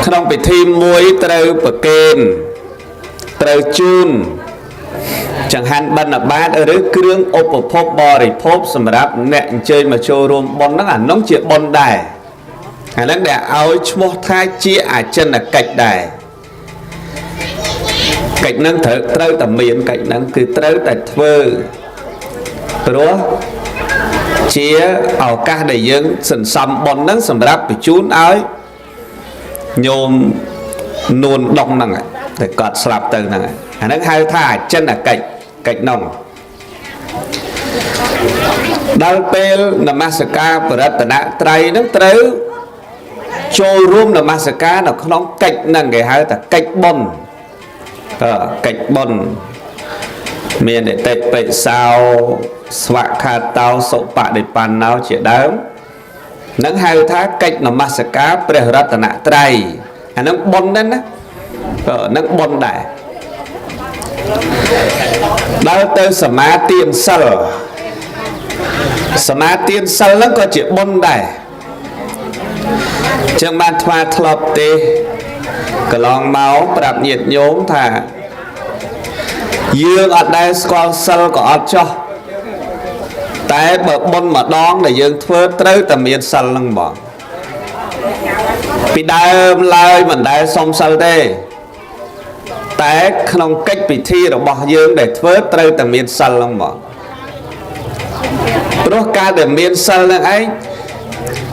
ក្នុងពិធីមួយត្រូវប្រគេនត្រូវជូនចង្ហាន់បិណ្ឌបាតឬគ្រឿងឧបភោគបរិភោគសម្រាប់អ្នកអញ្ជើញមកចូលរួមបុណ្យហ្នឹងអានោះជាបុណ្យដែរអាហ្នឹងដែលឲ្យឈ្មោះថាជាអចិន្នកិច្ចដែរកិច្ចហ្នឹងត្រូវតែមានកិច្ចហ្នឹងគឺត្រូវតែធ្វើព្រោះជាឱកាសដែលយើងសន្សំបុណ្យហ្នឹងសម្រាប់បញ្ជូនឲ្យញោមនួនដុងហ្នឹងតែគាត់ស្លាប់ទៅហ្នឹងអាហ្នឹងហៅថាអចិន្នកិច្ចកិច្ចនោះដល់ពេលនមស្ការបរតនត្រ័យហ្នឹងត្រូវចូលរួមនមស្ការនៅក្នុងកិច្ចហ្នឹងគេហៅថាកិច្ចបុណ្យកិច្ចបុណ្យមានអតិបិសោស្វខាតោសុបដិបណ្ណោជាដើមនឹងហៅថាកិច្ចនមស្ការព្រះរតនត្រ័យអានឹងបុណ្យហ្នឹងណានឹងបុណ្យដែរដល់ទៅសមាទានសិលសមាទានសិលហ្នឹងក៏ជាបុណ្យដែរចឹងបានថ្វាធ្លាប់ទេកន្លងមកប្រាប់ញាតិញោមថាយើងអត់ដែលស្គាល់សិលក៏អត់ចោះតែបើបុណ្យម្ដងដែលយើងធ្វើត្រូវតែមានសិលហ្នឹងបងពីដើមឡើយមិនដែលសុំសិលទេតែក្នុងកិច្ចពិធីរបស់យើងដែលធ្វើត្រូវតែមានសិលហ្នឹងបងព្រោះការដែលមានសិលហ្នឹងឯង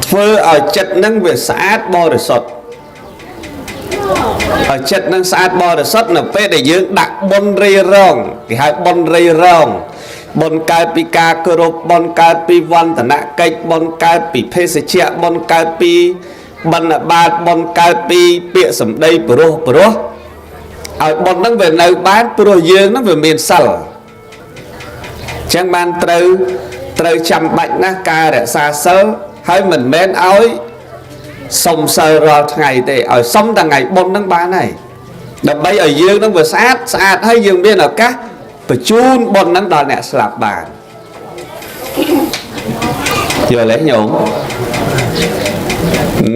ធ្វើឲ្យចិត្តហ្នឹងវាស្អាតបរិសុទ្ធឲ្យចិត្តនឹងស្អាតបរិសុទ្ធនៅពេលដែលយើងដាក់បុណ្យរីរងគេហៅបុណ្យរីរងបុណ្យកើតពីការគោរពបុណ្យកើតពីវន្តនកិច្ចបុណ្យកើតពីភេសជ្ជៈបុណ្យកើតពីបណ្ឌបាតបុណ្យកើតពីពាក្យសម្ដីព្រោះឲ្យបុណ្យហ្នឹងវានៅបានព្រោះយើងហ្នឹងវាមានសិលអញ្ចឹងបានត្រូវចាំបាច់ណាស់ការរក្សាសិលហើយមិនមែនឲ្យសុំសិលរាល់ថ្ងៃទេឲ្យសុំតែថ្ងៃបុណ្យហ្នឹងបានហើយដើម្បីឲ្យយើងហ្នឹងវាស្អាតហើយយើងមានឱកាសបញ្ជូនបុណ្យហ្នឹងដល់អ្នកស្លាប់បានយល់ទេញោម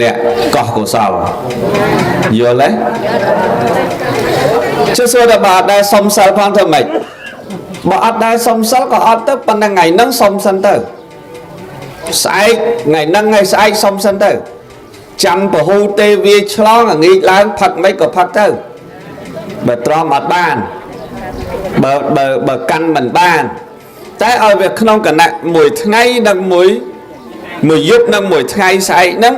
អ្នកកោះកុសលយល់ទេជឿសួរតែបើអត់ដែលសុំសិលផងធ្វើម៉េចបើអត់ដែលសុំសិលក៏អត់ទៅប៉ុន្តែថ្ងៃហ្នឹងសុំសិនទៅស្អែកថ្ងៃហ្នឹងថ្ងៃស្អែកសុំសិនទៅចាំពហុទេវាឆ្លងងាកឡើងផឹកមិនក៏ផឹកទៅបើទ្រាំអត់បានបើកាន់មិនបានតែឲ្យវាក្នុងគណៈមួយថ្ងៃនិងមួយយប់និងមួយថ្ងៃស្អែកហ្នឹង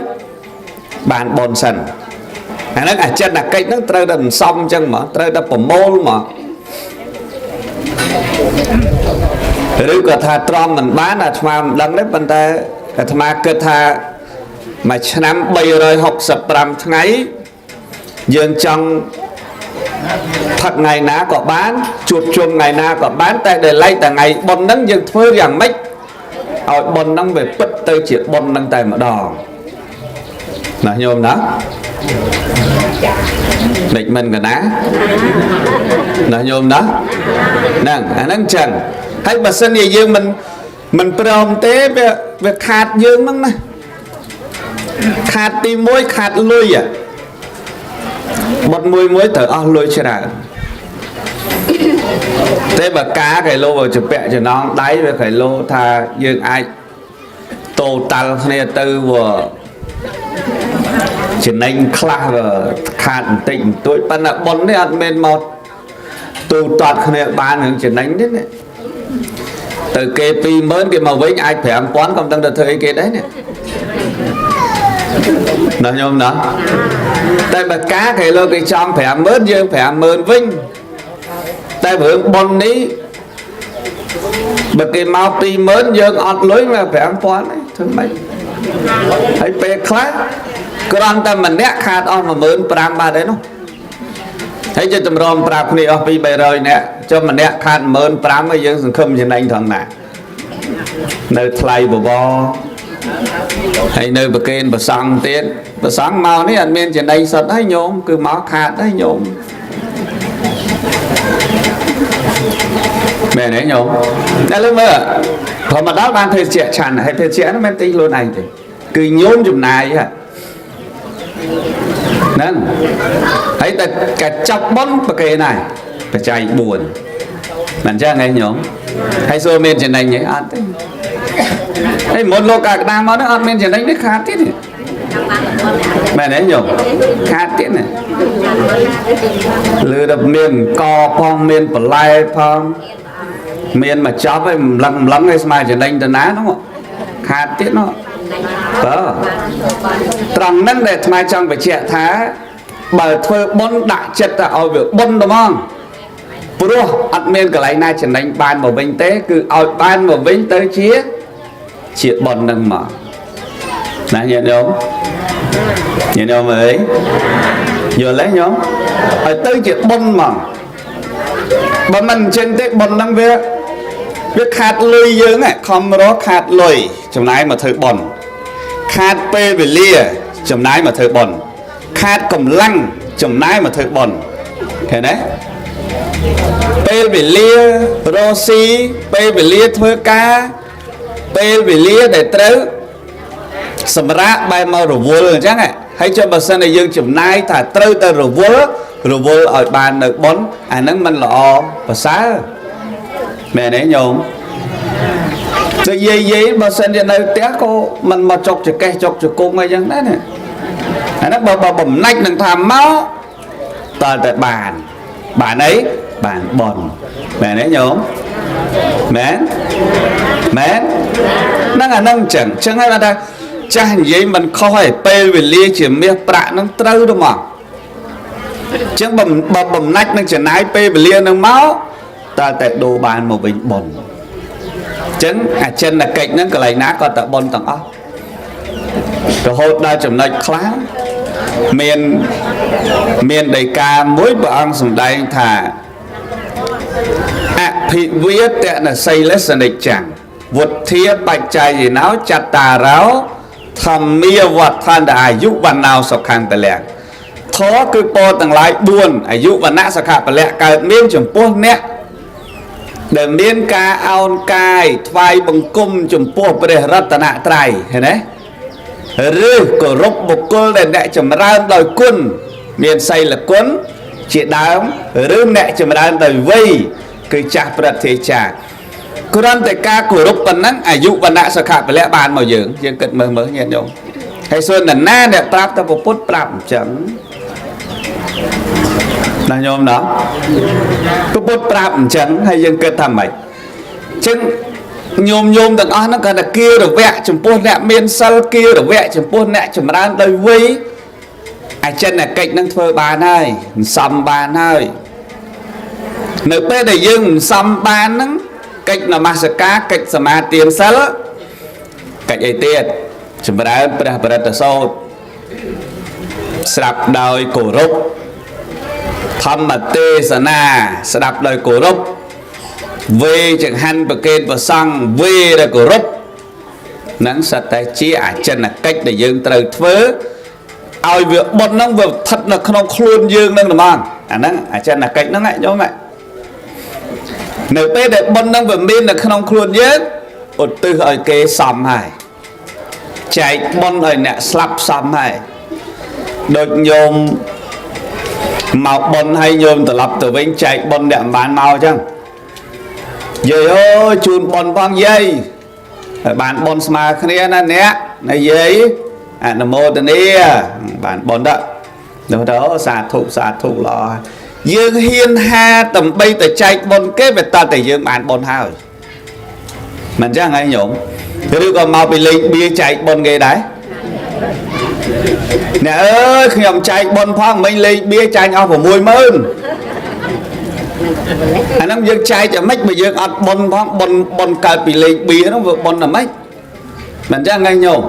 បានបនសិនអាហ្នឹងអចិន្នកិច្ចហ្នឹងត្រូវតែសំអញ្ចឹងមកត្រូវតែប្រមូលមកឬក៏ថាទ្រាំមិនបានអាត្មាមិនដឹងទេប៉ុន្តែអាត្មាគិតថាមួយឆ្នាំ365ថ្ងៃយើងចង់ផឹកថ្ងៃណាក៏បានជួបជុំថ្ងៃណាក៏បានតែដែលឡែកតែថ្ងៃបុណ្យហ្នឹងយើងធ្វើយ៉ាងម៉េចឲ្យបុណ្យហ្នឹងវាពិតទៅជាបុណ្យហ្នឹងតែម្ដងណាញោមណាដេចមិនកណាណាញោមណាហ្នឹងអាហ្នឹងចឹងហើយបើសិនជាយើងមិនព្រមទេវាខាតយើងហ្នឹងណាខាតទី1ខាតលុយបុតមួយត្រូវអស់លុយច្រើនតែបើការកែឡូជពាក់ចំណងដៃវាកែឡូថាយើងអាចតូតាល់គ្នាទៅចំណេញខ្លះខាតបន្តិចបន្តួចប៉ុន្តែបុណ្យនេះអត់មែនមកទូទាត់គ្នាបាននឹងចំណេញទេណាទៅគេ20000គេមកវិញអាច5000ក៏មិនដឹងទៅធ្វើអីគេដែរណាណាញោមណាតែបើការគេលើគេចំ50000យើង50000វិញតែរឿងបុណ្យនេះបើគេមក20000យើងអត់លុយមក5000ទេធ្វើម៉េចហើយពេលខ្លះគ្រាន់តែម្នាក់ខាតអស់15000បាទឯនោះហើយយើងតម្រាំប្រាប់គ្នាអស់2 300នាក់ចុះម្នាក់ខាត15000ហើយយើងសង្ឃឹមចំណេញត្រង់ណានៅថ្លៃបបរហើយនៅប្រគេនប្រសង់ទៀតប្រសង់មកនេះអត់មានចំណេញសុទ្ធហើយញោមគឺមកខាតហើយញោមមែនទេញោមតែលើមើលព្រមមកដល់បានភេសជ្ជៈឆាន់ហើយភេសជ្ជៈហ្នឹងមិនទិញខ្លួនឯងទេគឺញោមចំណាយ nên thấy ta cả chọc bón bậc kê này phải chạy buồn bạn cha nghe nhóm hay xưa men trên này nhỉ ăn hay một lô cả đang mà nó ăn men trên đánh nó khát thế này mẹ đấy nhỉ khát thế này lừa đập miền co phong miền bờ lai phong miền mà chóp ấy lăng lăng hay mà trên đánh trên ná đúng không khát thế nó trăng nâng để mai trong phải trẻ thá bởi thôi bốn đại chất là ở việc bốn đúng không bro ăn miên cái này này chỉ đánh ban vào vinh tế cứ ở ban vào vinh tới chia triệt bòn nâng mở này nhìn không ấy vừa lấy nhóm ở tới triệt bòn mà bà mình trên tết bòn nâng việc khát lùi dương này không đó khát lùi trong này mà thử bòn khát pê về lia trong này mà thử bòn khát cầm lăng trong này mà thử bòn thế đấy pê về lia rosi pê về lia thưa ca pê về lia để trớ sầm rã bay mau rồi vua chắc này hay cho bà sân này dương trong này thả trớ ta rồi vua ở bàn được bón nắng mình lọ và xá mẹ đấy nhôm rồi gì bà sân trên đây té cô mình mà chọc cho cây chọc cho cô ngay chẳng đấy này nó bà bầm nách đừng tham máu ta tại bàn ấy bàn bòn mẹ đấy nhôm mẹ nó là nâng chẳng hay là ta chẳng gì mình không phải pê về lia chỉ miếng bạ nó trâu đâu mà chứ bầm nách nó chỉ nái pê về lia nó máu ta tại đồ bàn một bình bòn chân chân là cạnh nó cái này ná còn tại bòn tầng óc rồi hốt đa chấm này khá miền đầy ca mỗi bữa ăn sùng đây thả thị viết tệ là xây lết sân địch chẳng vượt thiết bạch trai gì náo chặt tà ráo thầm mía vật than đã giúp văn nào sọc hàng tà lẹ khó cứ po tầng lại buồn giúp văn nạ sọc hàng tà lẹ cả miên chùm poh nẹ để miên ca aon cai vai bằng cung chùm poh bề rát tà nạ trai thế đấy rư cổ rốc một cô để nẹ chùm ra đòi quân miền xây là quân chị đám rư nẹ chùm ra đòi vây cứ chạc bật thế chạc cô đang tại ca của rốc văn nắng giúp văn nạ sọc hàng tà lẹ bàn màu dưỡng nhưng cận mơ mơ nhận đúng hay xuân là na đẹp trap ta bộ phút trap chẳng là nhôm đó bộ phút trap chẳng hay dân cơ thầm mày chứ nhôm tận nó cần là kia được vẽ chùm phút nẹ miên sal kia được vẽ chùm phút nẹ chùm đang đời vui chân là cạnh năng thơ bàn ơi xăm bàn ơi nơi bê để dừng xăm bàn nắng cạnh là mà sẽ cá cạnh sẽ mà tiền sal cạnh ấy tiền chúng ta đã bật sâu sạp đời cổ rốc thăm mà tê sa na sạp đời cổ rốc về chẳng hành và kênh và xăng về đời cổ rốc nắng sạch tay chia chân là cách để dương trời thớ ai việc bật nó vừa thật là không khuôn dương nâng mà nắng chân là cách nó ngại cho mẹ nếu tê để bật nó vừa bên là không khuôn dương một từ ở kế xóm hải chạy bon rồi nè slap xăm hay được nhôm màu bon hay nhôm từ lập từ bên chạy bon để bán màu chăng vậy ơi chun bon vang dây bạn bon smart kia nè này giấy nó mua từ đây bạn bon đó đó xả thụ lò dương hiên ha tầm bay từ chạy bon kế về ta từ dương bạn bon ha rồi mình chắc ngay nhộm thế đứa con mau bị linh bia chạy bon ghê đấy nè ơi khi ông chạy bon phong mình linh bia chạy nhau của mùi mơn nó dương chạy cho mấy bây giờ ăn bon phong bon cài bị linh bia nó vừa bon là mấy mình chắc ngay nhộm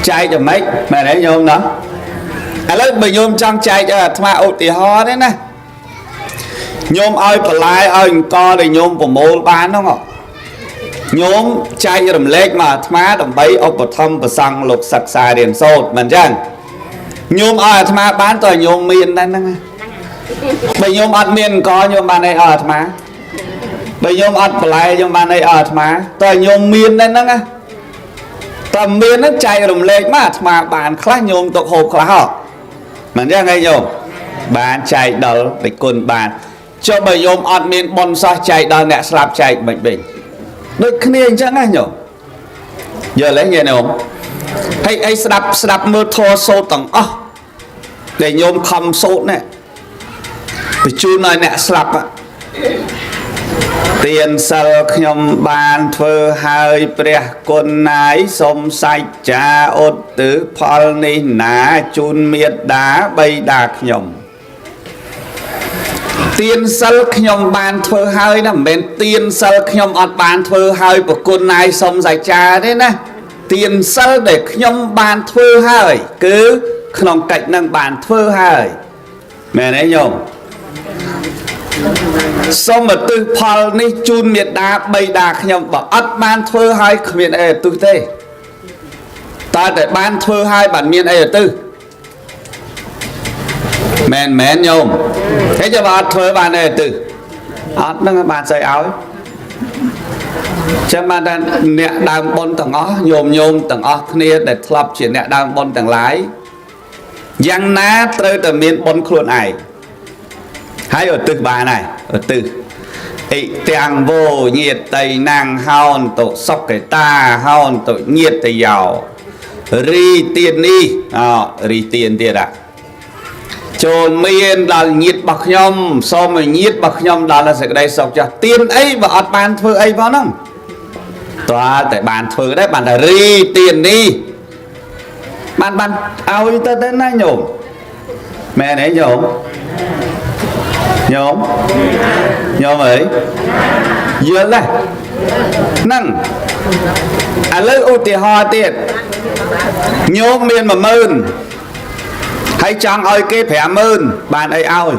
chạy cho mấy mẹ đấy nhôm đó lấy bây nhôm trong chạy cho thoa ột thì ho đấy nè nhôm ơi phải lại ơi co để nhôm của mô bán đúng không nhóm chạy rầm lệch mà má đồng bấy ông bật thâm và xăng lục sạch xài điểm sốt mình chăng nhóm ở má bán tòa nhóm miền đây nè bây nhóm ăn miền có nhóm bạn này ở má bây nhóm ăn lại nhóm bạn này ở má tòa nhóm miền đây nè តើមាននឹងចែករំលែកមកអាត្មាបានខ្លះញោមទុកហូបខ្លះហ៎មិនយ៉ាងហ្នឹងញោមបានចែកដល់តែគុណបានចុះបើញោមអត់មានបុណ្យសោះចែកដល់អ្នកស្លាប់ចែកមិនវិញដូចគ្នាអញ្ចឹងណាញោមយល់ទេញោមហើយស្ដាប់មើលធម៌សូត្រទាំងអស់ដែលញោមខំសូត្រណាបញ្ជូនឲ្យអ្នកស្លាប់ទានសិលខ្ញុំបានធ្វើហើយព្រះគុណណាយសូមសច្ចាឧទ្ទិសផលនេះណាជូនមេត្តាបិតាខ្ញុំទានសិលខ្ញុំបានធ្វើហើយណាមិនមែនទានសិលខ្ញុំអត់បានធ្វើហើយប្រគុណណាយសូមសច្ចាទេណាទានសិលដែលខ្ញុំបានធ្វើហើយគឺក្នុងកិច្ចនឹងបានធ្វើហើយមែនទេញោមសូមឧទ្ទិសផលនេះជូនមេត្តាបិតាខ្ញុំបើអត់បានធ្វើហើយគ្មានអីឧទ្ទិសទេតើតែបានធ្វើហើយបានមានអីឧទ្ទិសមែនញោមហើយចាំអត់ធ្វើបានអីឧទ្ទិសអត់នឹងបានស្អីឲ្យចាំបានតែអ្នកដើមបុណ្យទាំងអស់ញោមទាំងអស់គ្នាដែលធ្លាប់ជាអ្នកដើមបុណ្យទាំងឡាយយ៉ាងណាត្រូវតែមានបុណ្យខ្លួនឯងហើយឧទ្ទិសបានហើយឧទ្ទិសអ៊ីទាំងវោញាតិណាំងហោនតុសុកេតាហោនតុញាតិយោរីទៀននេះរីទៀនទៀតចូលមានដល់ញាតិរបស់ខ្ញុំសូមឲ្យញាតិរបស់ខ្ញុំដល់សេចក្តីសុខចាស់ទៀនអីបើអត់បានធ្វើអីផងហ្នឹងតើតែបានធ្វើដែរបានតែរីទៀននេះបានឲ្យទៅណាញោមមែនទេញោមអើយយល់ទេហ្នឹងឥឡូវឧទាហរណ៍ទៀតញោមមាន 10000 ហើយចង់ឲ្យគេ 50000 បានអីឲ្យ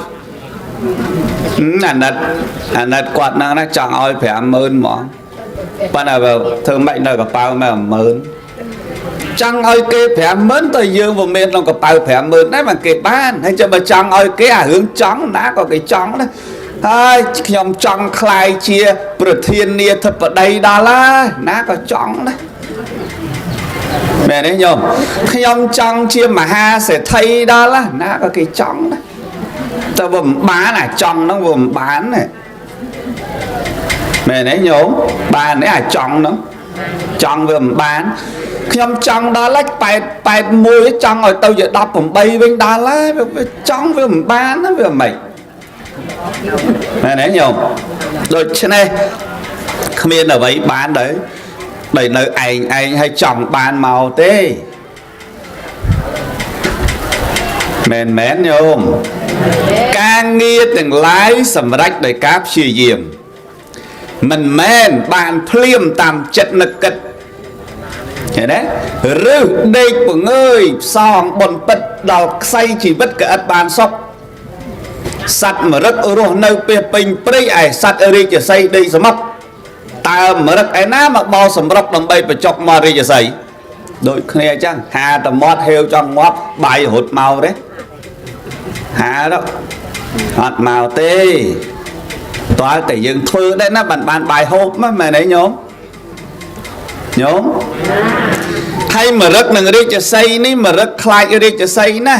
អាណិតគាត់ហ្នឹងណាចង់ឲ្យ 50000 ហ្មងប៉ុន្តែធ្វើម៉េចនៅកប៉ៅមក 10000 ចង់ឲ្យគេ 50000 ទៅយើងមិនមានក្នុងកប៉ៅ 50000 ដែរមកគេបានហើយចាំបើចង់ឲ្យគេអារឿងចង់ណាក៏គេចង់ដែរហើយខ្ញុំចង់ខ្លាយជាប្រធានាធិបតីដល់ហើយណាក៏ចង់ដែរមែនទេញោមខ្ញុំចង់ជាមហាសេដ្ឋីដល់ហើយណាក៏គេចង់ដែរតែវាមិនបានអាចង់ហ្នឹងវាមិនបានទេមែនទេញោមបានទេអាចង់ហ្នឹងចង់វាមិនបានខ្ញុំចង់ដល់ហើយ81ចង់ឲ្យទៅជា18វិញដល់ហើយវាចង់វាមិនបានណាវាមិនមែនទេញោមដូច្នេះគ្មានអ្វីបានដែរដែលនៅឯងឲ្យចង់បានមកទេមែនញោមការងារទាំងឡាយសម្រេចដោយការព្យាយាមមិនមែនបានភ្លាមតាមចិត្តនឹកគិតឃើញទេឬដេកពងើយផ្សងបនពិតដល់ខ្សែជីវិតក៏ឥតបានសុខសត្វមរឹករស់នៅពេលពេញព្រៃឯសត្វរាជសីដីសមុទ្រតើមរឹកឯណាមកបោសម្រុកដើម្បីបញ្ចុកមករាជសីដូចគ្នាអញ្ចឹងហាតមាត់ហេវចង់ងាប់បាយរត់មកទេហាទៅអត់មកទេតើតែយើងធ្វើដែរណាបានបាយហូបមែនទេញោមហើយមរឹកនឹងរាជសីនេះមរឹកខ្លាចរាជសីណា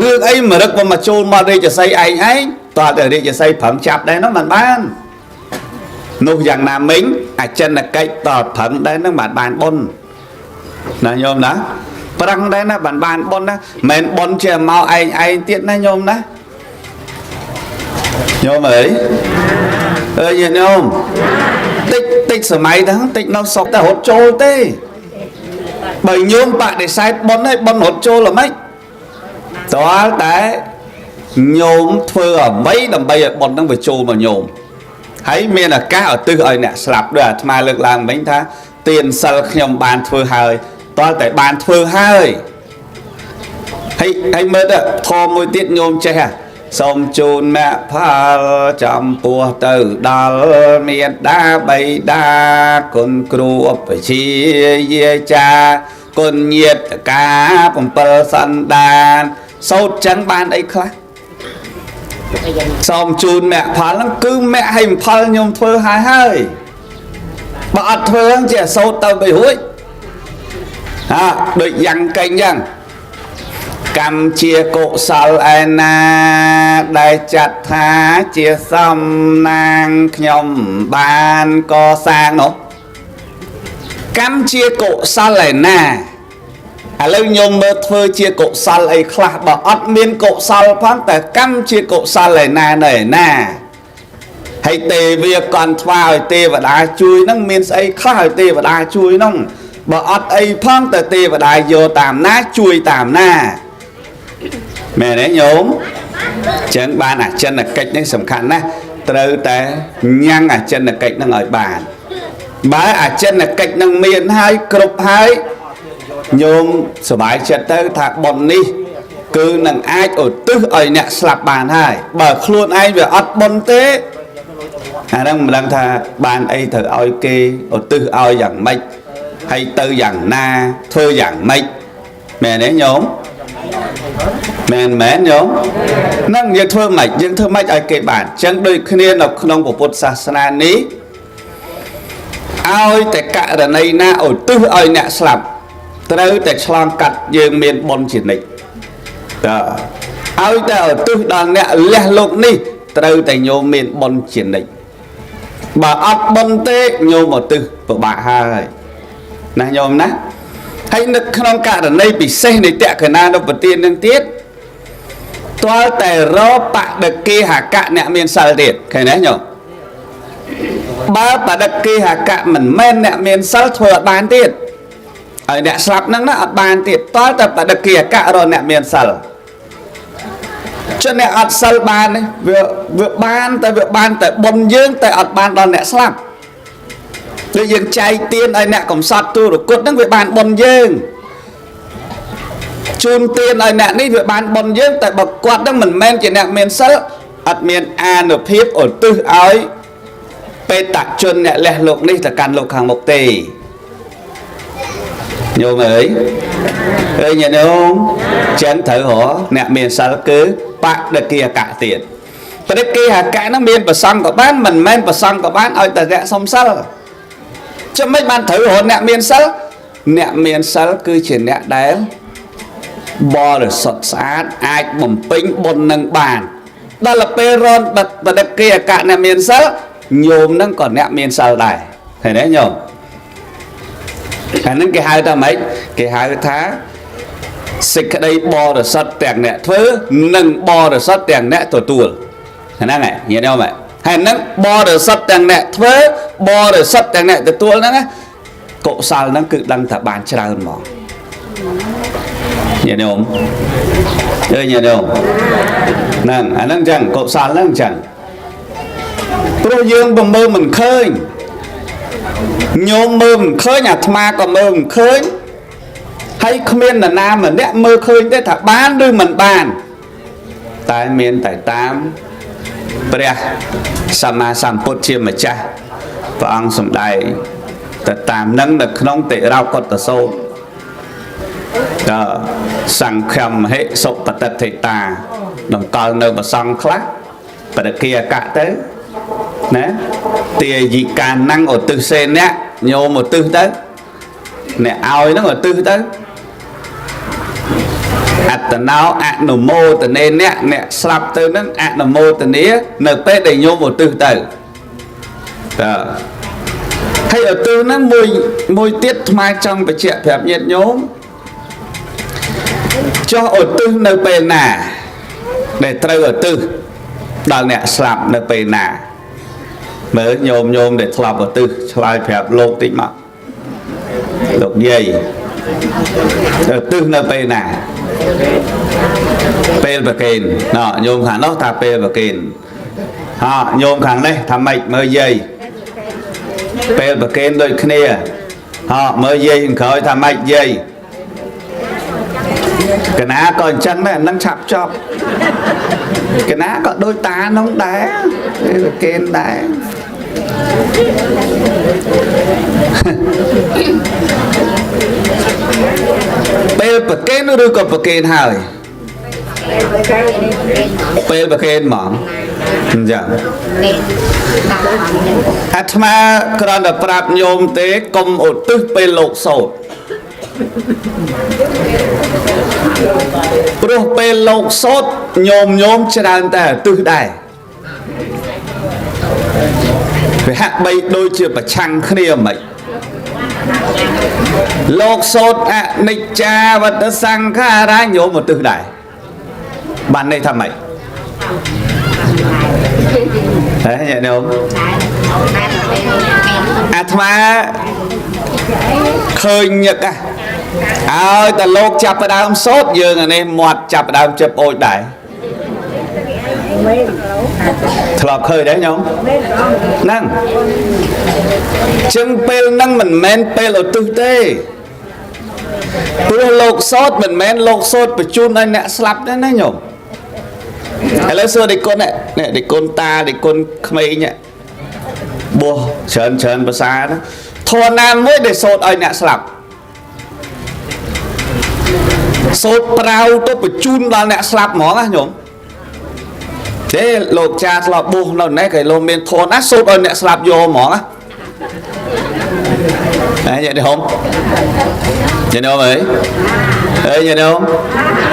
រឿងអីមរឹកមកចូលមករាជសីឯងតើតែរាជសីប្រឹងចាប់ដែរនោះមិនបាននោះយ៉ាងណាមិញអចិន្នកិច្ចតប្រឹងដែរនឹងបានបុណ្យណាញោមណាប្រឹងដែរណាបានបុណ្យណាមិនបុណ្យជាមកឯងទៀតណាញោមណាញោមអើយញោមតិចសម័យហ្នឹងតិចនៅសុកតែរត់ចូលទេបើញោមបដិសេធបុណ្យហើយបុណ្យរត់ចូលល្មិចតើតែញោមធ្វើអ្វីដើម្បីឲ្យបុណ្យហ្នឹងវាចូលមកញោមហើយមានឱកាសឧទ្ទិសឲ្យអ្នកស្លាប់ដោយអាត្មាលើកឡើងមិញថាទានសិលខ្ញុំបានធ្វើហើយតើតែបានធ្វើហើយហើយមើលទៅធម៌មួយទៀតញោមចេះសូមជូនមគ្គផលចំពោះទៅដល់មេត្តាបិតាគុណគ្រូឧបជាយាចាគុណញាតិកា7សន្តានសូត្រចឹងបានអីខ្លះសូមជូនមគ្គផលហ្នឹងគឺមគ្គហើយផលខ្ញុំធ្វើហើយបើអត់ធ្វើហ្នឹងជាសូត្រទៅមិនរួច ដូចយ៉ាងកេងយ៉ាងកម្មជាកុសលឯណាដែលចាត់ថាជាសំណាងខ្ញុំបានកសាងនោះកម្មជាកុសលឯណាឥឡូវញោមមើលធ្វើជាកុសលអីខ្លះបើអត់មានកុសលផងតែកម្មជាកុសលឯណានៅឯណាហើយទេវាកន់ថ្វាឲ្យទេវតាជួយហ្នឹងមានស្អីខ្លះឲ្យទេវតាជួយហ្នឹងបើអត់អីផងតែទេវតាយកតាមណាជួយតាមណាមែនទេញោមចឹងបានអចិន្នកិច្ចនេះសំខាន់ណាស់ត្រូវតែញ៉ាំងអចិន្នកិច្ចហ្នឹងឲ្យបានបើអចិន្នកិច្ចនឹងមានហើយគ្រប់ហើយញោមសบายចិត្តទៅថាបុណ្យនេះគឺនឹងអាចឧទ្ទិសឲ្យអ្នកស្លាប់បានហើយបើខ្លួនឯងវាអត់បុណ្យទេអាហ្នឹងមិនដឹងថាបានអីត្រូវឲ្យគេឧទ្ទិសឲ្យយ៉ាងម៉េចហើយទៅយ៉ាងណាធ្វើយ៉ាងម៉េចមែនទេញោមមែនញោមហ្នឹងយើងធ្វើម៉េចយើងធ្វើម៉េចឲ្យគេបានអញ្ចឹងដូចគ្នានៅក្នុងពុទ្ធសាសនានេះឲ្យតែករណីណាឧទ្ទិសឲ្យអ្នកស្លាប់ត្រូវតែឆ្លងកាត់យើងមានបុណ្យជានិច្ចតើឲ្យតែឧទ្ទិសដល់អ្នកលះលោកនេះត្រូវតែញោមមានបុណ្យជានិច្ចបើអត់បុណ្យទេញោមឧទ្ទិសពិបាកហើយណាញោមណាហើយនៅក្នុងករណីពិសេសនៃតក្កណានុប្រទាននឹងទៀតទាល់តែរបដគេហកៈអ្នកមានសិលទៀតឃើញទេញោមបើបដគេហកៈមិនមែនអ្នកមានសិលធ្វើអត់បានទៀតហើយអ្នកស្លាប់ហ្នឹងណាអត់បានទៀតតើតែបដគេហកៈរកអ្នកមានសិលចុះអ្នកអត់សិលបាននេះវាបានតែបុណ្យយើងតែអត់បានដល់អ្នកស្លាប់ដូចយើងចែកទានឲ្យអ្នកកំសត់ទូរគុតហ្នឹងវាបានបុណ្យយើងជូនទានឲ្យអ្នកនេះវាបានបុណ្យយើងតែបើគាត់ហ្នឹងមិនមែនជាអ្នកមានសិលអត់មានអានុភាពឧទ្ទិសឲ្យបេតជនអ្នកលះលោកនេះទៅកាន់លោកខាងមុខទេញោមអើយឃើញញោមចឹងត្រូវហ៎អ្នកមានសិលគឺបដគេហកៈទៀតបដគេហកៈហ្នឹងមានប្រសង្ឃក៏បានមិនមែនប្រសង្ឃក៏បានឲ្យតែអ្នកសុំសិលចាំមិនបានត្រូវហ៎អ្នកមានសិលគឺជាអ្នកដែលបរិសុទ្ធស្អាតអាចបំពេញបុណ្យនឹងបានដល់ពេលរនបដគេហកៈអ្នកមានសិលញោមហ្នឹងក៏អ្នកមានសិលដែរឃើញទេញោមអាហ្នឹងគេហៅថាម៉េចគេហៅថាសេចក្តីបរិសុទ្ធទាំងអ្នកធ្វើនិងបរិសុទ្ធទាំងអ្នកទទួលហ្នឹងហើយញាតិញោមហើយហ្នឹងបរិសុទ្ធទាំងអ្នកធ្វើបរិសុទ្ធទាំងអ្នកទទួលហ្នឹងណាកុសលហ្នឹងគឺដឹងថាបានច្រើនហ្មងញាតិញោមញាតិញោមហ្នឹងអាហ្នឹងចឹងកុសលហ្នឹងចឹងព្រោះយើងប្រមើលមិនឃើញញោមមើលមិនឃើញអាត្មាក៏មើលមិនឃើញហើយគ្មាននរណាម្នាក់មើលឃើញទេថាបានឬមិនបានតែមានតែតាមព្រះសម្មាសម្ពុទ្ធជាម្ចាស់ព្រះអង្គសម្ដែងតែតាមនឹងនៅក្នុងតិរោកតសោតសង្ឃមហិសុបតិថេតានឹងកលនៅប្រសង្ឃខ្លះបដគេអកៈទៅណាទាយិកាណੰឧទ្ទិសសេអ្នកញោមឧទ្ទិសទៅអ្នកឲ្យហ្នឹងឧទ្ទិសទៅអត្តណោអនុមោទនេអ្នកស្លាប់ទៅហ្នឹងអនុមោទនានៅពេលដែលញោមឧទ្ទិសទៅហើយឧទ្ទិសហ្នឹងមួយទៀតថ្មចង់បញ្ជាក់ប្រាប់ញាតិញោមចុះឧទ្ទិសនៅពេលណាដែលត្រូវឧទ្ទិសដល់អ្នកស្លាប់នៅពេលណាមើលញោមដែលធ្លាប់ឧទ្ទិសឆ្លើយប្រាប់លោកតិចមកលោកយាយឧទ្ទិសនៅពេលណាពេលប្រកេនណ៎ញោមខាងនោះថាពេលប្រកេនញោមខាងនេះថាម៉េចមើលយាយពេលប្រកេនដូចគ្នាមើលយាយក្រោយថាម៉េចយាយកណាក៏អញ្ចឹងដែរនឹងឆាប់ចប់កណាក៏ដូចតានោះដែរពេលប្រកេនដែរពេលប្រកេនឬក៏ប្រកេនហើយពេលប្រកេនហ្មងអញ្ចឹងអាត្មាគ្រាន់តែប្រាប់ញោមទេកុំឧទ្ទិសពេលលោកសោត ព្រោះពេលលោកសូត្រញោមច្រើនតែទិសដែរវាហាក់បីដូចជាប្រឆាំងគ្នាមិនលោកសូត្រអនិច្ចាវត្តសង្ខារាញោមមកទិសដែរបានន័យថាម៉េចហ៎ញាតិញោមអាត្មាឃើញញឹកឲ្យតែលោកចាប់ផ្ដើមសូត្រយើងអានេះមាត់ចាប់ផ្ដើមចិត្តអូចដែរធ្លាប់ឃើញដែរញោមហ្នឹងចឹងពេលហ្នឹងមិនមែនពេលឧទ្ទិសទេព្រោះលោកសូត្រមិនមែនលោកសូត្របញ្ជូនឲ្យអ្នកស្លាប់ទេណាញោមឥឡូវសួរដេគុណនេះដេគុណតាដេគុណក្មេងបោះច្រើនភាសាណាធម៌ណាមួយដែលសូត្រឲ្យអ្នកស្លាប់សូត្រប្រៅទៅបញ្ជូនដល់អ្នកស្លាប់ហ្មងណាញោមទេលោកចាធ្លាប់បោះនៅនេះគេលោកមានធម៌ណាសូត្រឲ្យអ្នកស្លាប់យកហ្មងណាញាតិញោមញាតិញោមអើយញាតិញោម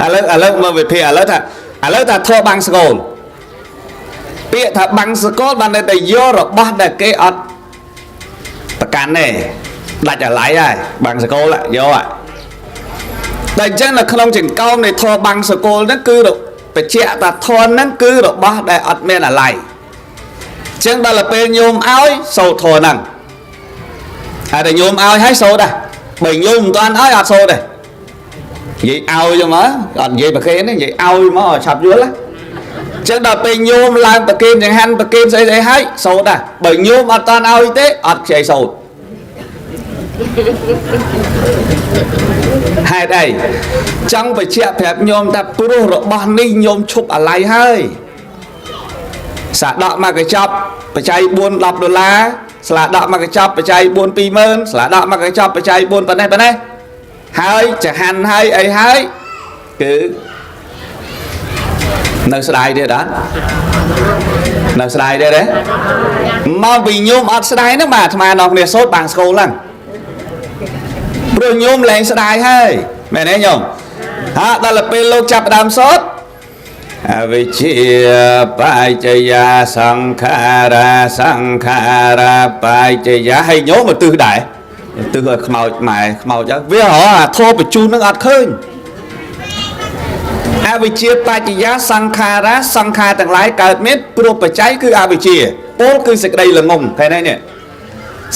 ឥឡូវមកវិភាគឥឡូវថាធម៌បាំងស្គលពាក្យថាបាំងស្គលបានតែយករបស់ដែលគេអត់ប្រកាន់ទេដាច់អាឡ័យហើយបាំងស្គលយកតែអញ្ចឹងនៅក្នុងចង្កោមនៃធម៌បាំងស្គលហ្នឹងគឺបញ្ជាក់ថាធម៌ហ្នឹងគឺរបស់ដែលអត់មានអាឡ័យអញ្ចឹងដល់ពេលញោមឲ្យសូត្រធម៌ហ្នឹងហើយតែញោមឲ្យហើយសូត្រដែរបើញោមមិនទាន់ឲ្យអត់សូត្រទេនិយាយឲ្យចឹងមកអត់និយាយប្រគេនទេនិយាយឲ្យមកឆាប់យល់ណាចឹងដល់ពេលញោមឡើងប្រគេនចង្ហាន់ប្រគេនស្អីហើយសូត្រដែរបើញោមអត់តាន់ឲ្យទេអត់ខ្ចីសូត្រហេតុអីចង់បញ្ជាក់ប្រាប់ញោមថាព្រោះរបស់នេះញោមឈប់អាឡ័យហើយសាដកមកកញ្ចប់បច្ច័យ4 $10ស្លាដកមកកញ្ចប់បច្ច័យ4 20,000ស្លាដកមកកញ្ចប់បច្ច័យ4ប៉ុណ្ណេះហើយចង្ហាន់ហើយអីហើយគឺនៅស្ដាយទៀតអត់នៅស្ដាយទៀតទេមកពីញោមអត់ស្ដាយហ្នឹងបាទអាត្មានាំគ្នាសូត្របាំងស្គលហ្នឹងព្រោះញោមលែងស្ដាយហើយមែនទេញោមដល់ពេលលោកចាប់ផ្ដើមសូត្រអវិជ្ជាបច្ចយាសង្ខារាបច្ចយាហើយញោមមកទិសដែរទិសឲ្យខ្មោចម៉ែខ្មោចវាអាធម៌បញ្ជូននឹងអត់ឃើញអវិជ្ជាបច្ចយាសង្ខារាសង្ខារទាំងឡាយកើតមានព្រោះបច្ច័យគឺអវិជ្ជាពលគឺសេចក្តីល្ងងឃើញទេនេះ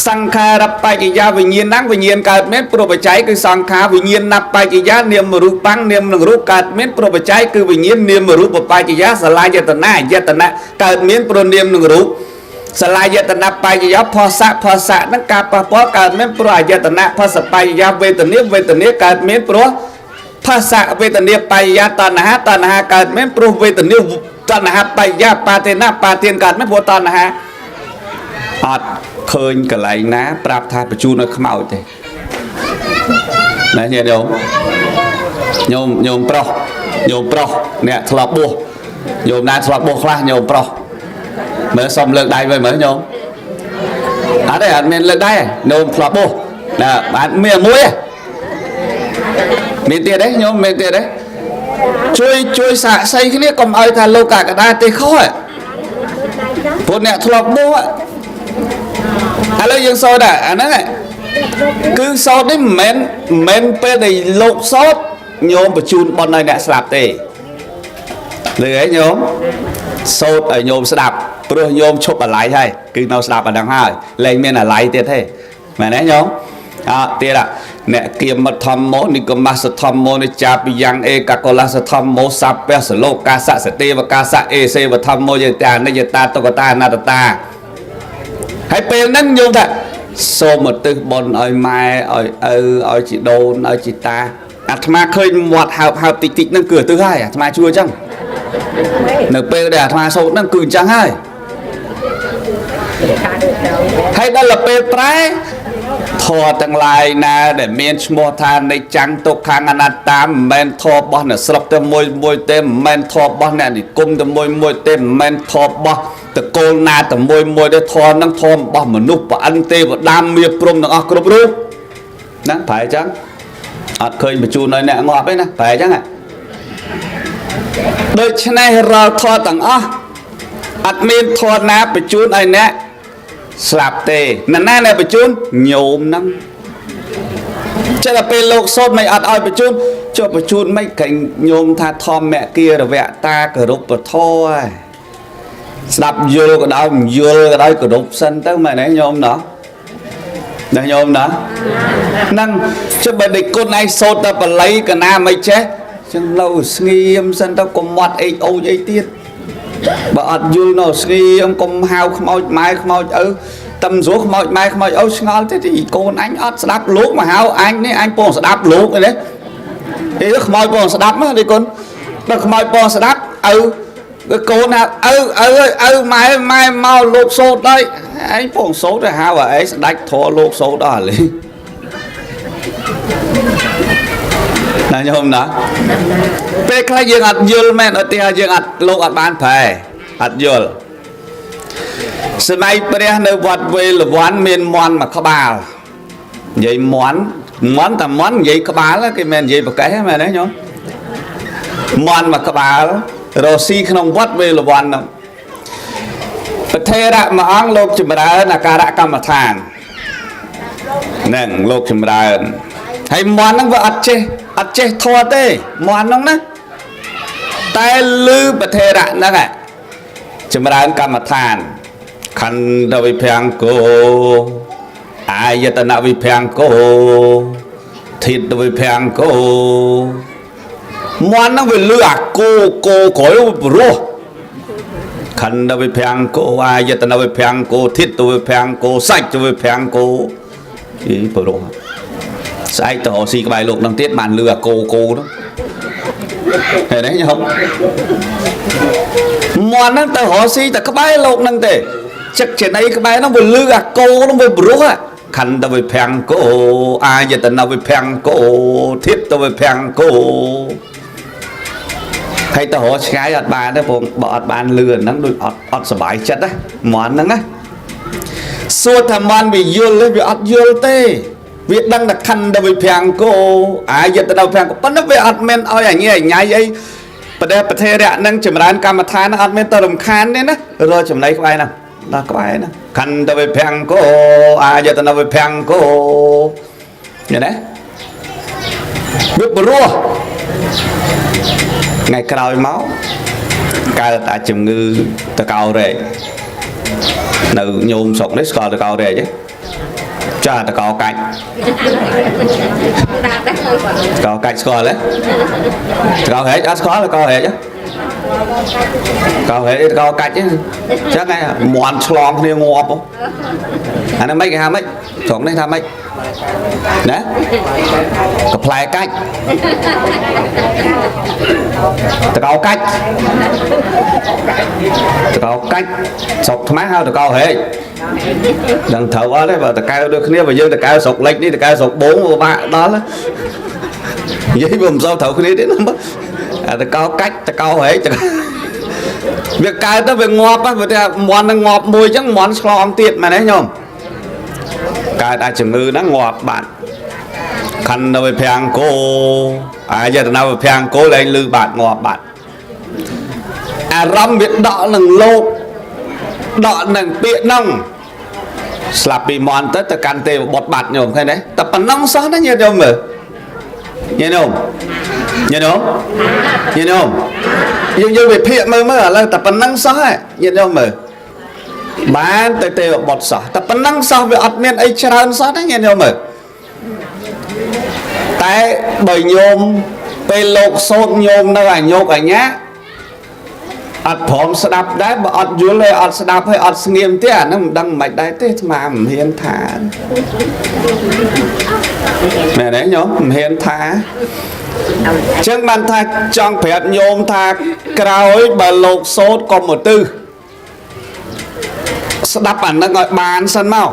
សង្ខារបច្ចយាវិញ្ញាណវិញ្ញាណកើតមានព្រោះបច្ច័យគឺសង្ខារវិញ្ញាណបច្ចយានាមរូបੰនាមនឹងរូបកើតមានព្រោះបច្ច័យគឺវិញ្ញាណនាមរូបបច្ចយាសលាយតនាយតនៈកើតមានព្រោះនាមនឹងរូបសលាយតនៈបច្ចយាផស្សៈហ្នឹងការប៉ះពាល់កើតមានព្រោះអាយតនៈផស្សបច្ចយាវេទនាកើតមានព្រោះផស្សៈវេទនាបច្ចយាតណ្ហាកើតមានព្រោះវេទនាតណ្ហាបច្ចយាបាទេនកើតមានព្រោះតណ្ហាអត់ឃើញកន្លែងណាប្រាប់ថាបញ្ជូនឲ្យខ្មោចទេណាញាតិញោមប្រុសអ្នកធ្លាប់បួសញោមណាធ្លាប់បួសខ្លះញោមប្រុសមើលសុំលើកដៃវិញមើលញោមអត់ទេអត់មានលើកដៃទេញោមធ្លាប់បួសណាបានមានមួយទេមានទៀតទេញោមមានទៀតទេជួយសាកសីគ្នាកុំឲ្យថាលោកកដាទេខុសព្រោះអ្នកធ្លាប់បួសឥឡូវយើងសូត្រដែរអាហ្នឹងគឺសូត្រនេះមិនមែនពេលដែលលោកសូត្រញោមបញ្ជូនប៉ុនឲ្យអ្នកស្លាប់ទេលើឯងញោមសូត្រឲ្យញោមស្ដាប់ព្រោះញោមឈប់អាឡ័យហើយគឺនៅស្ដាប់អាហ្នឹងហើយលែងមានអាឡ័យទៀតទេមែនទេញោមទៀតអ្នកគៀមធម្មោនិកមសធម្មោនិចាពិយ៉ាងឯកកលសធម្មោសព្វសលោកាសសទេវកាសអេសេវធម្មោយតានិយតាតុកតាអនត្តតាហើយពេលហ្នឹងញោមថាសូមឧទ្ទិសបុណ្យឲ្យម៉ែឲ្យឪឲ្យជីដូនឲ្យជីតាអាត្មាឃើញមាត់ហើបតិចហ្នឹងគឺឧទ្ទិសហើយអាត្មាជួយអញ្ចឹងនៅពេលដែលអាត្មាសូត្រហ្នឹងគឺអញ្ចឹងហើយដល់ពេលប្រែធម៌ទាំងឡាយណាដែលមានឈ្មោះថានៃចាំងទុក្ខអនត្តាមិនមែនធម៌របស់អ្នកស្រុកតែមួយទេមិនមែនធម៌របស់អ្នកនិគមតែមួយទេមិនមែនធម៌របស់តកូលណាតែមួយទេធម៌នឹងធម៌របស់មនុស្សប្រអិនទេវតាមាព្រំទាំងអស់គ្រប់រូបណាប្រហែលចឹង អត់ឃើញបញ្ជូនឲ្យអ្នកងាប់ទេណាប្រែអញ្ចឹងដូច្នេះរាល់ធម៌ទាំងអស់អត់មានធម៌ណាបញ្ជូនឲ្យអ្នកស្លាប់ទេណាអ្នកបញ្ជូនញោមហ្នឹងចេះតែពេលលោកសូត្រមិនអត់ឲ្យបញ្ជូនចុះបញ្ជូនមិនគេញោមថាធម្មគារវៈតាគោរពពធហើយស្ដាប់យល់ក៏ដោយមិនយល់ក៏ដោយគោរពសិនទៅមែនទេញោមណោះណាញោមណាហ្នឹងចុះបើដេកគុណឯងសូត្រតែបល័យកណាមិនចេះចឹងនៅស្ងៀមសិនទៅកុំមាត់អេកអូចអីទៀតបើអត់យល់នៅស្ងៀមកុំហៅខ្មោចម៉ែខ្មោចឪតំស្រួលខ្មោចម៉ែខ្មោចឪឆ្ងល់ទេទីកូនអញអត់ស្ដាប់លោកមកហៅអញនេះអញពងស្ដាប់លោកទេខ្មោចពងស្ដាប់ទេគុណដល់ខ្មោចពងស្ដាប់ឪកូនហៅឪម៉ែមកលោកសូត្រហើយឯងពងសូត្រទៅហៅអីស្ដាច់ធរលោកសូត្រអស់លេណាញោមណាពេលខ្លះយើងអត់យល់មែនឧទាហរណ៍យើងអត់លោកអត់បានប្រែអត់យល់សម័យព្រះនៅវត្តវេលវ័នមានមន់មួយក្បាលនិយាយមន់តែមន់និយាយក្បាលគេមិននិយាយប្រកេះមែនទេញោមមន់មួយក្បាលរស់ស៊ីក្នុងវត្តវេលវ័ននោះប្រធេរៈមួយអង្គលោកចម្រើនអាការៈកម្មដ្ឋានហ្នឹងលោកចម្រើនហើយមន់ហ្នឹងវាអត់ចេះធម៌ទេមន់ហ្នឹងណាតែលឺប្រធេរៈហ្នឹងចម្រើនកម្មដ្ឋានខណ្ឌវិភង្គោអាយតនវិភង្គោធាតុវិភង្គោមន់ហ្នឹងវាលឺអាគោក្រោយព្រោះខណ្ឌវិភង្គោអាយតនវិភង្គោធាតុវិភង្គោសាច់វិភង្គោអីព្រោះស្អែកទៅស៊ីក្បែរលោកនឹងទៀតបានលឺអាគោនោះឃើញទេញោមមន់ហ្នឹងទៅរកស៊ីតែក្បែរលោកនឹងទេចឹកចេណីក្បែរហ្នឹងវាលឺអាគោនោះវាព្រោះខណ្ឌវិភង្គោអាយតនវិភង្គោធាតុវិភង្គោហើយទៅរកឆ្ងាយអត់បានទេព្រោះបើអត់បានលឺអាហ្នឹងដូចអត់សុបាយចិត្តណាមន់ហ្នឹងណាសួរថាមន់វាយល់ទេវាអត់យល់ទេវាដឹងតែខណ្ឌវិភង្គោអាយតនវិភង្គោប៉ុន្តែវាអត់មានឲ្យអញញ៉ៃអីប្រធេរៈនឹងចម្រើនកម្មដ្ឋានអត់មានទៅរំខានទេណារកចំណៃក្បែរណាដល់ក្បែរណាខណ្ឌវិភង្គោអាយតនវិភង្គោយល់ទេវាព្រោះថ្ងៃក្រោយមកកើតតែជំងឺតកោរែកនៅញោមស្រុកនេះស្គាល់តកោរែកទេចាតកោកាច់តកោកាច់ស្គាល់ទេតកោហែកអត់ស្គាល់តកោហែកតកោហែកតកោកាច់ចឹងហ្នឹងមន់ឆ្លងគ្នាងាប់អានេះមិនគេហៅមិនស្រុកនេះថាមិនណាកផ្លែកាច់តកោកាច់ស្រុកថ្មហៅតកោហែកដឹងត្រូវអត់ទេបើតកៅដូចគ្នាបើយើងតកៅស្រុកលិចនេះតកៅស្រុកបងពិបាកដល់និយាយវាមិនសូវត្រូវគ្នាទេណាអាតកោកាច់តកោហែកវាកើតទៅវាងាប់ព្រោះថាមន់នឹងងាប់មួយអញ្ចឹងមន់ឆ្លងទៀតមែនទេញោមកើតអាចជំងឺហ្នឹងងាប់បាត់ខណ្ឌវិភង្គោអាយតនវិភង្គោលែងលឺបាត់ងាប់បាត់អារម្មណ៍វាដកនឹងលោកដកនឹងពាក្យហ្នឹងស្លាប់ពីមន់ទៅកាន់ទេវបុត្របាត់ញោមឃើញទេតែប៉ុណ្ណឹងសោះណាញាតិញោមមើលញាតិញោមយើងវិភាគមើលឥឡូវតែប៉ុណ្ណឹងសោះញាតិញោមមើលបានទៅទេវបុត្រសោះតែប៉ុណ្ណឹងសោះវាអត់មានអីច្រើនសោះណាញាតិញោមមើលតែបើញោមពេលលោកសូត្រញោមនៅអាញោកអញ្ញាអត់ព្រមស្ដាប់ដែរបើអត់យល់ហើយអត់ស្ដាប់ហើយអត់ស្ងៀមទេអាហ្នឹងមិនដឹងមិនដែរទេស្មាមិនហ៊ានថាមែនទេញោមមិនហ៊ានថាចឹងបានថាចង់ប្រាប់ញោមថាក្រោយបើលោកសូត្រកុំមកទិសស្ដាប់អាហ្នឹងឲ្យបានសិនមក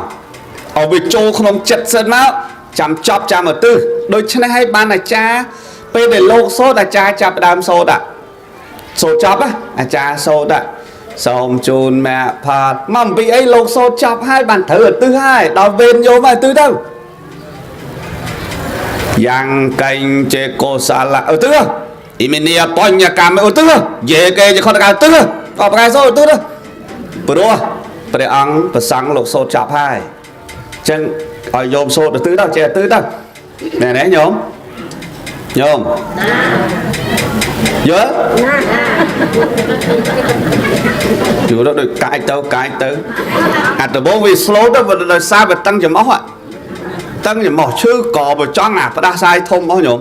ឲ្យវាចូលក្នុងចិត្តសិនមកចាំចប់ចាំមកទិសដូច្នេះឲ្យបានអាចារ្យពេលដែលលោកសូត្រអាចារ្យចាប់ដើមសូត្រសូត្រចប់អាចារ្យសូត្រសូមជូនម៉ាក់ផាត់មកអំពីអីលោកសូត្រចប់ហើយបានត្រូវទិសហើយដល់វេនយោមឲ្យទិសទៅ yang canh chế cô xa lạ ở tức ý mình nè bọn nhà cảm ở tức dễ kê cho con cả tức ở cái số tức đó bữa bữa ăn bữa sáng lục sốt chạp hai chân ở dồn sốt được tứ đâu chè tứ đâu nè nè nhôm nhôm nhớ chú đó được cái tớ từ bố vì slow đó và sao về tăng chấm máu ạ tăng chấm máu chứ có một cho ngà và đa sai thông máu nhôm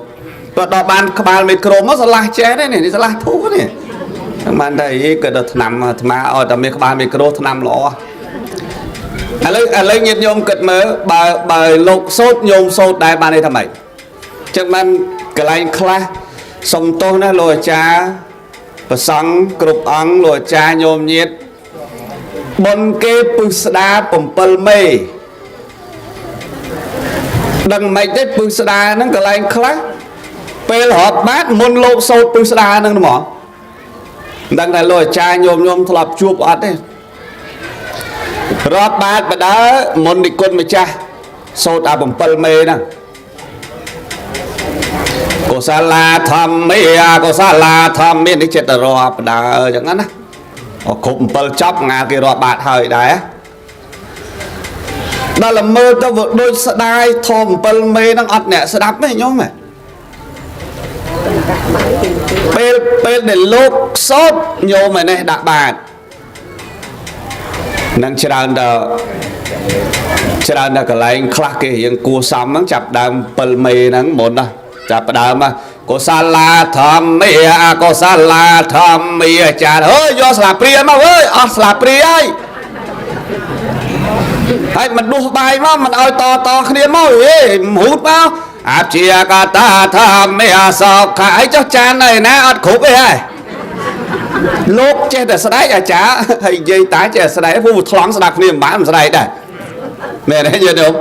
và đo bàn micro nó sẽ lại chế đấy này sẽ lại thú này bạn đây cái đợt nằm mà ở tầm bàn micro nằm lọ lấy nhiệt nhôm cật mớ bài lục sốt nhôm sốt đại bàn đây thầm mày chẳng bạn cái lạnh class xong tôi nó lùi cha và sáng cục ống lùi cha nhôm nhiệt bọn kê bức đá bổng bật mê đằng mạch đấy bức đá nó cái lạnh class bê họp bát môn lộp sốt bức đá nó mỏ đằng này lùi cha nhôm thọp chuột ọt đấy rót bát bà đá môn địch quân mà cha sốt à bổng bật mê nè cô sa la tham mấy cô sa la tham mấy cái chết rồi đã chẳng hạn á cụm bờ chóp ngà kia rồi bạt hơi đấy đó là mơ tao vợ đôi sa đai thòm bờ mê đang ọt nè sa đáp mấy nhóm mày bên để lốp sốt nhôm mày này đã bạt năng chán đó cái lại khắc cái hiện cua sắm nó chập đam bờ mê nắng một đó chập đam mà cô sa la tham mía cô sa la tham mía chả ơi do sạp pria mà ơi sạp pria ấy hay mình đua bài mà mình ơi to kia mà ơi hút bao áp chia cả ta tham mía sao cái cho cha này nè ăn khúc ấy lốp che để sấy à chả hay dây tái che sấy vô thoáng sạp kia mà làm sấy đây mẹ này giờ được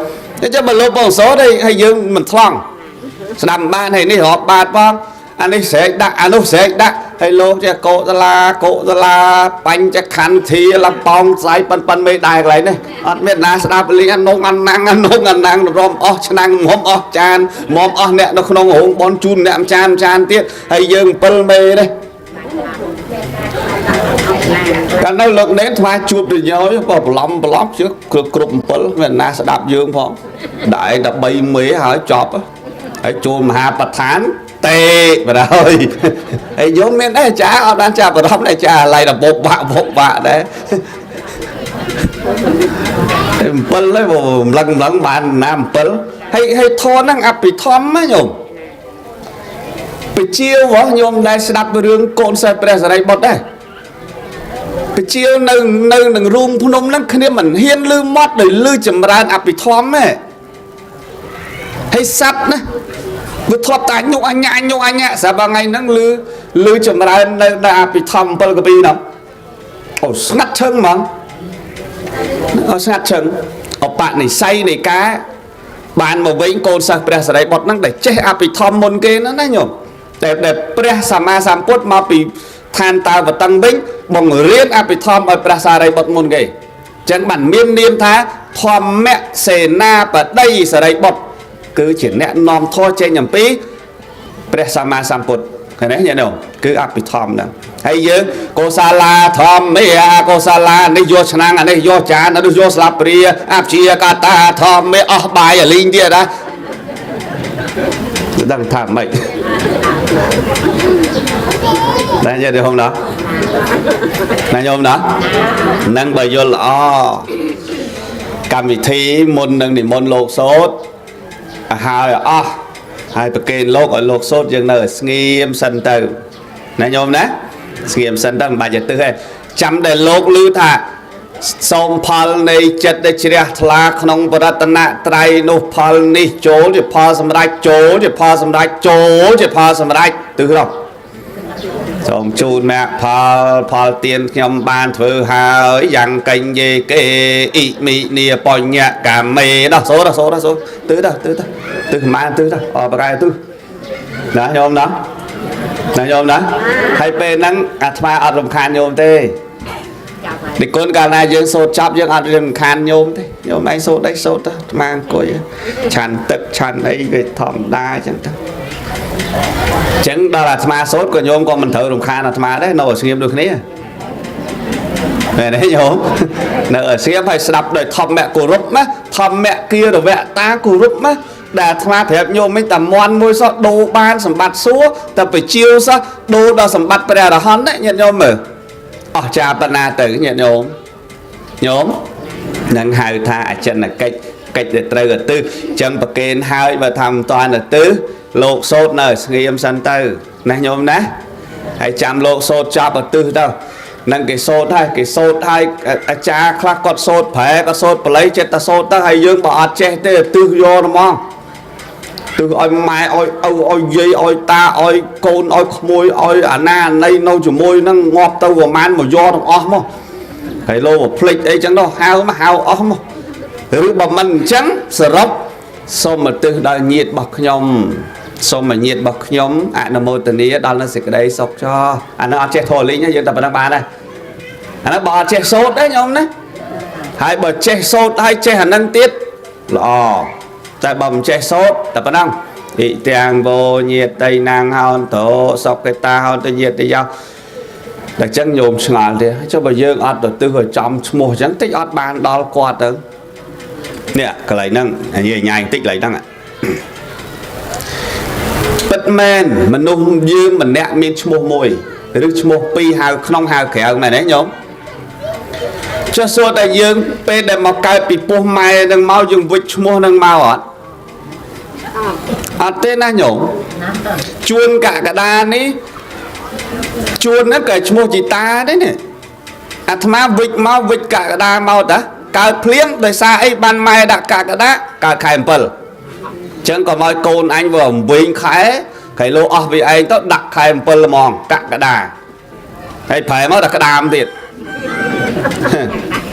cho mình lốp bằng số đây hay dương mình thoáng nằm ba này đi họp bát phong anh ấy sẽ đặt anh lúc sẽ đặt hay lô cho cổ ra là bánh cho khăn thì là bong giấy bần mê đài lại này ở Việt Nam sẽ đáp lý ăn nông ăn năng rôm năng mồm chan mồm nè nó không hùng bon chun nè chan tiết hay dương bần mê đây cái này lực đến thoa chụp được nhớ bỏ lom trước cụm bần Việt Nam sẽ đáp dương phong đại đập bay mấy hỏi chọp á hãy chùm hà bạch thán tê và rồi hãy giống nên đấy chả ở đang chả vào đó này chả lại là bột bạ đấy pân lấy bộ lần bạn nam pân hay thon năng áp bị thom á nhôm bị chiêu võ nhôm đây sẽ đặt vào đường cồn xe press ở đây bột đây bị chiêu nâng rung phun lắm khi mình hiên lư mót để lư chầm ran áp bị thom ấy hay sắp nữa vừa thoát tay nhung anh nhạ sao vào ngày nắng lư chậm ra đã bị thầm bờ cái nào ngắt chân mà ngắt chân bạn này say này cá bạn mà với con sa pre sa đây bọt năng để che bị thầm môn kia nó nhổm để pre sama samput mà bị than ta và tăng bính bằng riết bị thầm ở pre sa đây bọt môn kia chẳng bản miên niêm thá thầm mẹ xề na và đây sa đây bọt cứ chỉ nẹt nom thôi trên nhầm pí presama samput cái này nhận không cứ áp bị thom đó hay chứ cô sa la thom mấy cô sa la này vô năng này vô chán nó vô slap pria áp chia kata thom mấy bài ở linh kia đó đang thảm mày đây giờ được không đó này nhôm đó năng bài vô lọ cầm vị thi môn nâng thì môn lột sốt hai bậc kênh lốc ở lốc sốt dương nơi nghiêm sân từ này nhôm nè nghiêm sân từ bài dịch tư hay chăm để lốc lưu thả sông phal này chất để chia thla không bớt tận trai nô phal này chỗ thì phal sầm rạch chỗ thì phal sầm rạch chỗ thì phal sầm rạch từ không sông chun mẹ phal tiền nhom ban thử hà dạng cành gì cái ý mị nia poi nhẹ cả mê đó số từ mai từ đó ở bài từ đó nhôm đó hay bên năng atma ở rồng khan nhôm tê đi con cả này dương sốt chắp dương ăn dương khan nhôm thế nhôm anh sốt đấy sốt đó mang coi chăn tật chăn ấy cái thòm đa chẳng thật chẳng đó là ma sốt của nhôm con mình thử đồng khan là ma đấy nổi xem được nấy này đấy nhôm nợ ở xem phải đập đời thòm mẹ của rúp má thòm mẹ kia rồi mẹ ta của rúp má đã ma thẹp nhôm mấy tầm ngoan môi sọ đồ ban sầm bát xúa tập phải chiêu sao đồ đó sầm bát bây giờ là hòn đấy nhận nhôm mở cha bana từ nhận nhóm nâng hai tha chân là cách để trời ở tư chân bậc kênh hai và thầm toàn ở tứ lột sốt nơi nghiêm sân tư này nhóm ná hãy chạm lột sốt chạp ở tư đâu nâng cái sốt hai cha khác có sốt phải có sốt lấy chết ta sốt ta hay dương bỏ che tê tư vô đúng không từ ôi mai ôi dây ôi ta ôi côn ôi môi ôi na này nâu chủ môi nó ngọt tao vào man mà do thằng ôm không thầy lô một plate ấy chẳng đâu hao ôm không thứ bà mình trắng sờ rốc xong mà từ đời nhiệt bọc nhom xong mà nhiệt bọc nhóm nó mô tình ý đó là sẽ cái đây sọc cho nó che thổi lý nhá dân tập đang bàn đây nó bỏ che sốt đấy nhóm đấy hai bờ che sốt hai che hẳn năng tiết lò tại bầm che sốt tập năng thì tiền vô nhiệt tây nàng hòn tổ sọc cái ta hòn tây nhiệt tây giao để chân nhôm ngàn thì cho bà dương ọt đầu tư ở trong một chẳng tích ọt bàn đó qua tới nè cái lấy năng như nhanh tích lấy năng ạ bất men mình nung dương mình nẹt miên chmô mồi rồi chmô pi hào không hào kẹo này đấy nhóm cho số đại dương pe để mà cài bị po mai đang mau dùng vịt chmô đang mau ọt tên là nhổm chuôn cả đa ní chuôn nó cái chmô chỉ ta đấy nè mà vịt mau vịt cả đa mau đã cài phliếng đời xa ấy ban mai đặt cả đá cả khai bờ chẳng có mọi côn anh vừa vinh khải lô ở vì anh tốt đặt khai bờ mòn cả đà hay phải mới đặt cái đàm thiệt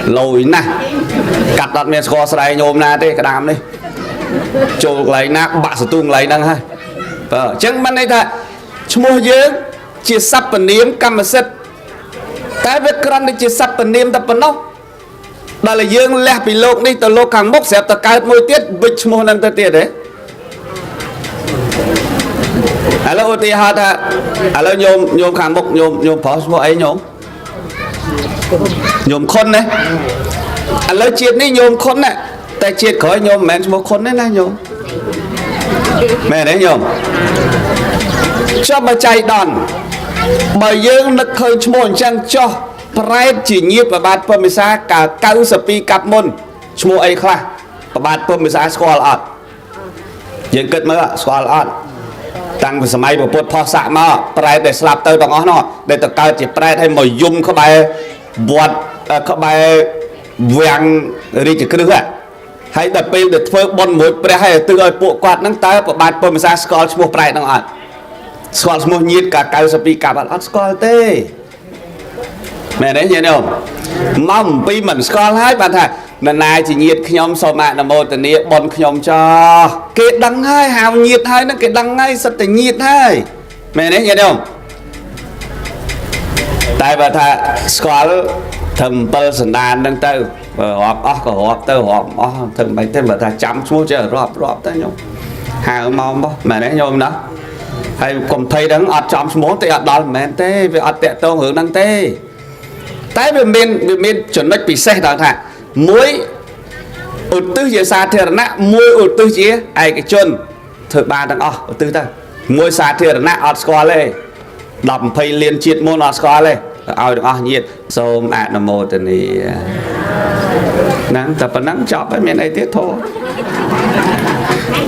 lồi nè cắt đặt miền sco sài nhôm na thế cái đàm đi chụp lấy nát bạ sụt tung lấy năng hay chẳng ban đây ta mua dễ chia sắp phần niêm cam mà xếp cái vết con đi chia sắp phần niêm tập phần đâu đó là dương lẹ bị lộn đi từ lộn càng mốc xếp từ cái môi tiết vịt mua năng tới tiết đấy alo thì ha ta alo nhôm càng mốc nhôm phó số ấy nhôm khôn đấy alo chiết ní nhôm khôn này tại chiết khỏi nhôm mẹ một khôn đấy là nhôm mẹ đấy nhôm cho bà chạy đòn bà dương nó khơi một chân cho Pride chỉ nhiệt và bát phơm mì xa cả cao sập pi cặp môn mua ấy khoa và bát phơm mì xa squall on dân kết mới squall on tăng về máy của bột phò xạ mà Pride để slap tới bằng nó để tập cao chỉ Pride hay mồi dung có bài bọt có bài vàng đi chỉ cứ nữa hay tập pin để phơi bon mũi Pride hay từ ở bộ quạt nắng tới và bát phơm mì xa squall mua Pride nó on squall mua nhiệt cả cao sập pi cặp on squall tê mẹ đấy nhớ không mong pi mình score hai bạn thà lần này chỉ nhiệt nhom sau mạng là một tình nghĩa bon nhom cho cái đăng hai hào nhiệt hai nó cái đăng ngay sật tình nhiệt hai mẹ đấy nhớ không tại bà thà score thầm person đàn đang tới họp có họp tới họp thầm mấy tên bà thà chấm xuống chờ rọp tới nhom hào mong mẹ đấy nhom đó hay cùng thấy đấng ọt chấm xuống thì ọt đó mẹ tê về ọt tẹt tô hưởng đăng tê tại vì mình chuẩn bị xe đó thà muối ủi tư gì xa thì là muối ủi tư gì ai cái chân thực ba đằng ủi tư ta muối xa thì là ọt score lên đọc phây liên chiết môn ọt score lên ao được nhiệt xôm nó mô tình thì nắng tập nắng chọc với miền này tiết thôi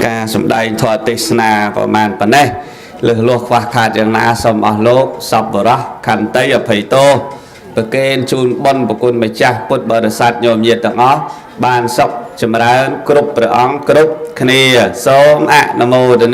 ca sum đầy thọ tisna của màn phần này lừa luộc và khát chẳng na xôm ở lốp sập vào đó khăn tây ở phây tô bậc kênh chun bon bậc côn mày cha bút bờ đợt sạt nhôm nhiệt tặng ó bàn sọc chấm ra cướp bờ ong cướp khnia xôm nam mô đền